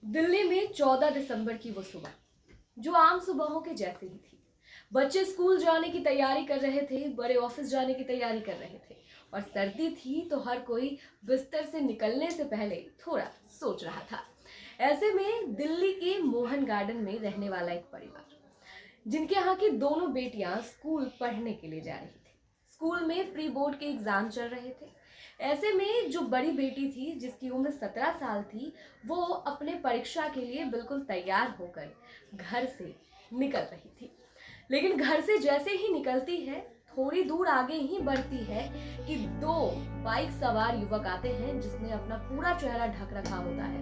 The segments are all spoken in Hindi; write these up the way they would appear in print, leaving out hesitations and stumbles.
दिल्ली में 14 दिसंबर की वो सुबह जो आम सुबहों के जैसे ही थी। बच्चे स्कूल जाने की तैयारी कर रहे थे, बड़े ऑफिस जाने की तैयारी कर रहे थे और सर्दी थी तो हर कोई बिस्तर से निकलने से पहले थोड़ा सोच रहा था। ऐसे में दिल्ली के मोहन गार्डन में रहने वाला एक परिवार, जिनके यहाँ की दोनों बेटियां स्कूल पढ़ने के लिए जा रही थी। स्कूल में प्री बोर्ड के एग्जाम चल रहे थे। ऐसे में जो बड़ी बेटी थी, जिसकी उम्र 17 साल थी, वो अपने परीक्षा के लिए बिल्कुल तैयार होकर घर से निकल रही थी। लेकिन घर से जैसे ही निकलती है, थोड़ी दूर आगे ही बढ़ती है कि दो बाइक सवार युवक आते हैं, जिसने अपना पूरा चेहरा ढक रखा होता है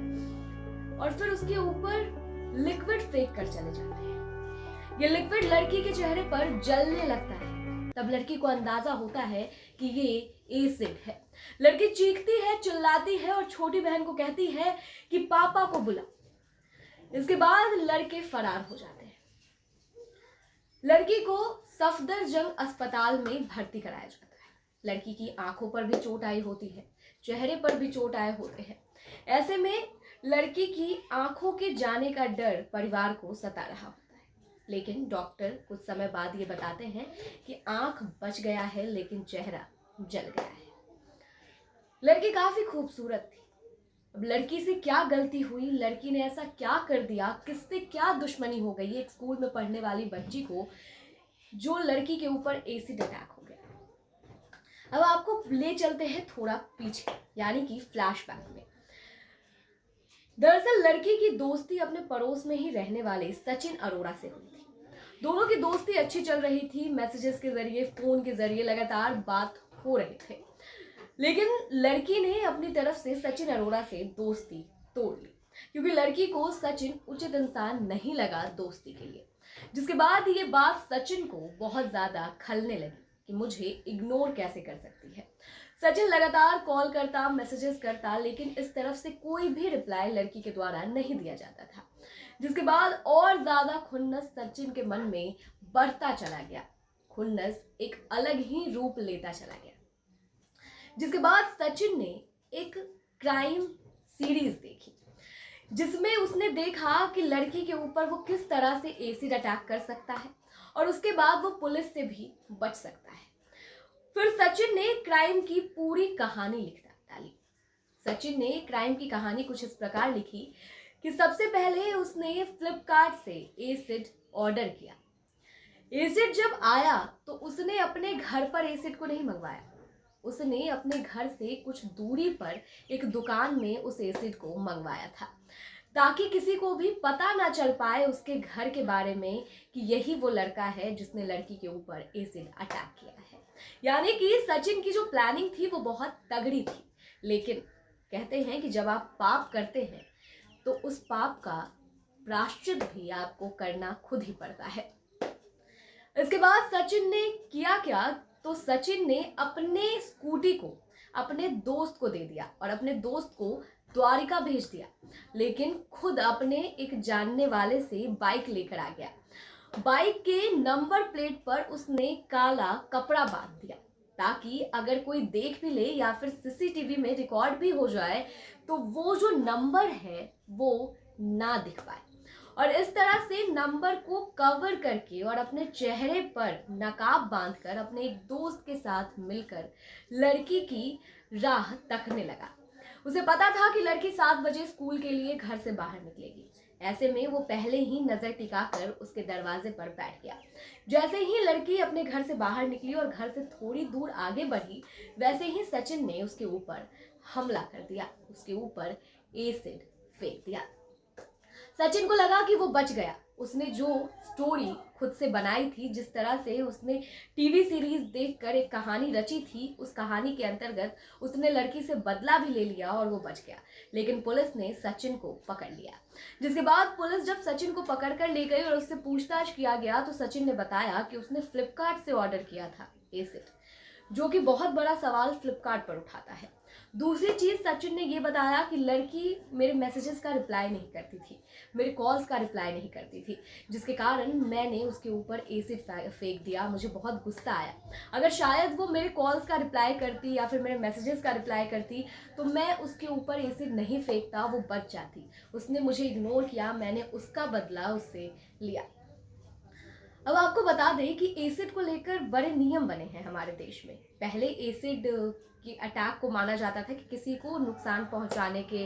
और फिर उसके ऊपर लिक्विड फेंक कर चले जाते हैं। ये लिक्विड लड़की के चेहरे पर जलने लगता है। तब लड़की को अंदाजा होता है कि ये एसिड है। लड़की चीखती है, चिल्लाती है और छोटी बहन को कहती है कि पापा को बुला। इसके बाद लड़के फरार हो जाते हैं। लड़की को सफदरजंग अस्पताल में भर्ती कराया जाता है। लड़की की आंखों पर भी चोट आई होती है, चेहरे पर भी चोट आए होते हैं। ऐसे में लड़की की आंखों के जाने का डर परिवार को सता रहा होता है। लेकिन डॉक्टर कुछ समय बाद ये बताते हैं कि आंख बच गया है, लेकिन चेहरा जल गया है। लड़की काफी खूबसूरत थी। अब लड़की से क्या गलती हुई, लड़की ने ऐसा क्या कर दिया, किससे क्या दुश्मनी हो गई एक स्कूल में पढ़ने वाली बच्ची को, जो लड़की के ऊपर एसिड अटैक हो गया। अब आपको ले चलते हैं थोड़ा पीछे, यानी कि फ्लैशबैक में। दरअसल लड़की की दोस्ती अपने पड़ोस में ही रहने वाले सचिन अरोड़ा से हुई थी। दोनों की दोस्ती अच्छी चल रही थी। मैसेजेस के जरिए, फोन के जरिए लगातार बात हो रहे थे। लेकिन लड़की ने अपनी तरफ से सचिन अरोड़ा से दोस्ती तोड़ ली, क्योंकि लड़की को सचिन उचित इंसान नहीं लगा दोस्ती के लिए। जिसके बाद ये बात सचिन को बहुत ज्यादा खलने लगी कि मुझे इग्नोर कैसे कर सकती है। सचिन लगातार कॉल करता, मैसेजेस करता, लेकिन इस तरफ से कोई भी रिप्लाई लड़की के द्वारा नहीं दिया जाता था। जिसके बाद और ज्यादा खुन्नस सचिन के मन में बढ़ता चला गया। खुन्नस एक अलग ही रूप लेता चला गया। जिसके बाद सचिन ने एक क्राइम सीरीज देखी, जिसमें उसने देखा कि लड़की के ऊपर वो किस तरह से एसिड अटैक कर सकता है और उसके बाद वो पुलिस से भी बच सकता है। फिर सचिन ने क्राइम की पूरी कहानी लिख डाली। सचिन ने क्राइम की कहानी कुछ इस प्रकार लिखी कि सबसे पहले उसने फ्लिपकार्ट से एसिड ऑर्डर किया। एसिड जब आया तो उसने अपने घर पर एसिड को नहीं मंगवाया, उसने अपने घर से कुछ दूरी पर एक दुकान में उस एसिड को मंगवाया था, ताकि किसी को भी पता ना चल पाए उसके घर के बारे में कि यही वो लड़का है जिसने लड़की के ऊपर एसिड अटैक किया है। यानी कि सचिन की जो प्लानिंग थी वो बहुत तगड़ी थी। लेकिन कहते हैं कि जब आप पाप करते हैं तो उस पाप का प्रायश्चित भी आपको करना खुद ही पड़ता है। इसके बाद सचिन ने किया क्या, तो सचिन ने अपने स्कूटी को अपने दोस्त को दे दिया और अपने दोस्त को द्वारिका भेज दिया, लेकिन खुद अपने एक जानने वाले से बाइक लेकर आ गया। बाइक के नंबर प्लेट पर उसने काला कपड़ा बांध दिया, ताकि अगर कोई देख भी ले या फिर सीसीटीवी में रिकॉर्ड भी हो जाए तो वो जो नंबर है वो ना दिख पाए। और इस तरह से नंबर को कवर करके और अपने चेहरे पर नकाब बांधकर अपने एक दोस्त के साथ मिलकर लड़की की राह तकने लगा। उसे पता था कि लड़की 7 बजे स्कूल के लिए घर से बाहर निकलेगी। ऐसे में वो पहले ही नजर टिकाकर उसके दरवाजे पर बैठ गया। जैसे ही लड़की अपने घर से बाहर निकली और घर से थोड़ी दूर आगे बढ़ी, वैसे ही सचिन ने उसके ऊपर हमला कर दिया, उसके ऊपर एसिड फेंक दिया। सचिन को लगा कि वो बच गया। उसने जो स्टोरी खुद से बनाई थी, जिस तरह से उसने टीवी सीरीज देखकर एक कहानी रची थी, उस कहानी के अंतर्गत उसने लड़की से बदला भी ले लिया और वो बच गया। लेकिन पुलिस ने सचिन को पकड़ लिया। जिसके बाद पुलिस जब सचिन को पकड़ कर ले गई और उससे पूछताछ किया गया तो सचिन ने बताया कि उसने फ्लिपकार्ट से ऑर्डर किया था एसिड, जो कि बहुत बड़ा सवाल फ्लिपकार्ट पर उठाता है। दूसरी चीज़ सचिन ने ये बताया कि लड़की मेरे मैसेजेस का रिप्लाई नहीं करती थी, मेरे कॉल्स का रिप्लाई नहीं करती थी, जिसके कारण मैंने उसके ऊपर एसिड फेंक दिया। मुझे बहुत गुस्सा आया। अगर शायद वो मेरे कॉल्स का रिप्लाई करती या फिर मेरे मैसेजेस का रिप्लाई करती तो मैं उसके ऊपर एसिड नहीं फेंकता, वो बच जाती। उसने मुझे इग्नोर किया, मैंने उसका बदला उससे लिया। अब आपको बता दें कि एसिड को लेकर बड़े नियम बने हैं हमारे देश में। पहले एसिड की अटैक को माना जाता था कि किसी को नुकसान पहुंचाने के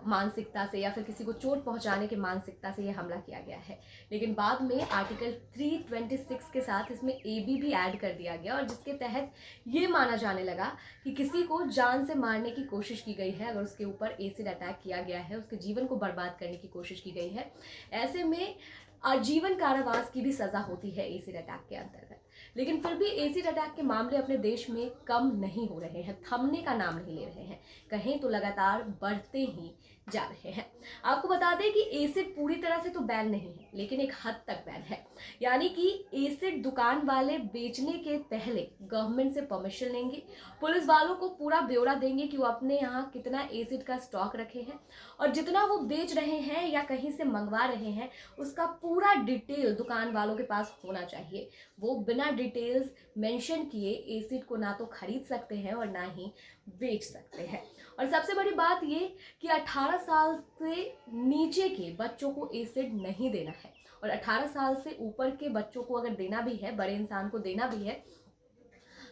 मानसिकता से या फिर किसी को चोट पहुंचाने के मानसिकता से ये हमला किया गया है। लेकिन बाद में आर्टिकल 326 के साथ इसमें एबी भी ऐड कर दिया गया, और जिसके तहत ये माना जाने लगा कि किसी को जान से मारने की कोशिश की गई है, अगर उसके ऊपर एसिड अटैक किया गया है, उसके जीवन को बर्बाद करने की कोशिश की गई है, ऐसे में आजीवन कारावास की भी सजा होती है एसिड अटैक के अंतर्गत। लेकिन फिर भी एसिड अटैक के मामले अपने देश में कम नहीं हो रहे हैं, थमने का नाम नहीं ले रहे हैं, कहें तो लगातार बढ़ते ही जा रहे हैं। आपको बता दें कि एसिड पूरी तरह से तो बैन नहीं है, लेकिन एक हद तक बैन है। यानी कि एसिड दुकान वाले बेचने के पहले गवर्नमेंट से परमिशन लेंगे, पुलिस वालों को पूरा ब्यौरा देंगे कि वो अपने यहाँ कितना एसिड का स्टॉक रखे हैं, और जितना वो बेच रहे हैं या कहीं से मंगवा रहे हैं उसका पूरा डिटेल दुकान वालों के पास होना चाहिए। वो बिना डिटेल्स मेंशन किए एसिड को ना तो खरीद सकते हैं और ना ही बेच सकते हैं। और सबसे बड़ी बात ये कि 18 साल से नीचे के बच्चों को एसिड नहीं देना है, और 18 साल से ऊपर के बच्चों को अगर देना भी है, बड़े इंसान को देना भी है,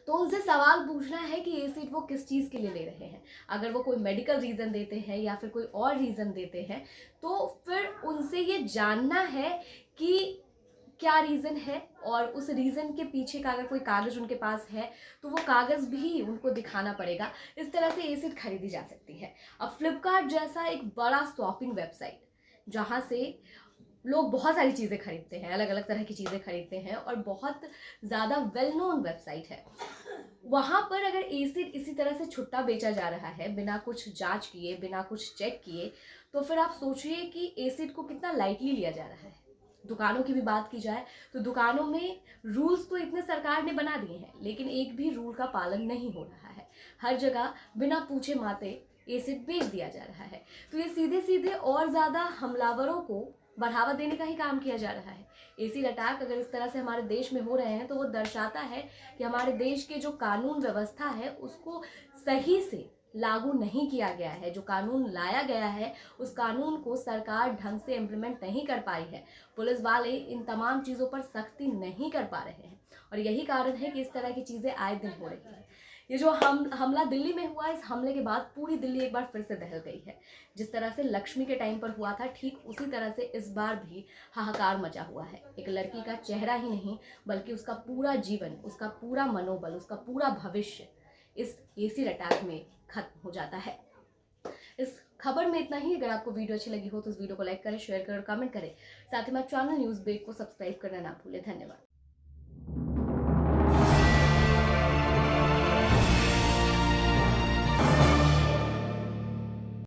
तो उनसे सवाल पूछना है कि एसिड वो किस चीज़ के लिए ले रहे हैं। अगर वो कोई मेडिकल रीज़न देते हैं या फिर कोई और रीज़न देते हैं तो फिर उनसे ये जानना है कि क्या रीज़न है, और उस रीज़न के पीछे का अगर कोई कागज़ उनके पास है तो वो कागज़ भी उनको दिखाना पड़ेगा। इस तरह से एसिड खरीदी जा सकती है। अब फ्लिपकार्ट जैसा एक बड़ा शॉपिंग वेबसाइट जहाँ से लोग बहुत सारी चीज़ें खरीदते हैं, अलग अलग तरह की चीज़ें खरीदते हैं, और बहुत ज़्यादा वेल नोन वेबसाइट है, वहाँ पर अगर एसिड इसी तरह से छुट्टा बेचा जा रहा है बिना कुछ जांच किए, बिना कुछ चेक किए, तो फिर आप सोचिए कि एसिड को कितना लाइटली लिया जा रहा है। दुकानों की भी बात की जाए तो दुकानों में रूल्स तो इतने सरकार ने बना दिए हैं, लेकिन एक भी रूल का पालन नहीं हो रहा है। हर जगह बिना पूछे माते एसिड बेच दिया जा रहा है। तो ये सीधे सीधे और ज़्यादा हमलावरों को बढ़ावा देने का ही काम किया जा रहा है। एसिड अटैक अगर इस तरह से हमारे देश में हो रहे हैं तो वो दर्शाता है कि हमारे देश के जो कानून व्यवस्था है उसको सही से लागू नहीं किया गया है। जो कानून लाया गया है उस कानून को सरकार ढंग से इम्प्लीमेंट नहीं कर पाई है। पुलिस वाले इन तमाम चीज़ों पर सख्ती नहीं कर पा रहे हैं, और यही कारण है कि इस तरह की चीज़ें आए दिन हो रही हैं। ये जो हमला दिल्ली में हुआ, इस हमले के बाद पूरी दिल्ली एक बार फिर से दहल गई है। जिस तरह से लक्ष्मी के टाइम पर हुआ था, ठीक उसी तरह से इस बार भी हाहाकार मचा हुआ है। एक लड़की का चेहरा ही नहीं बल्कि उसका पूरा जीवन, उसका पूरा मनोबल, उसका पूरा भविष्य इस एसिड अटैक में खत्म हो जाता है। इस खबर में इतना ही। अगर आपको वीडियो अच्छी लगी हो तो इस वीडियो को लाइक करें, शेयर करें और कमेंट करें। साथ ही में चैनल न्यूज़ ब्रेक को सब्सक्राइब करना ना भूलें। धन्यवाद।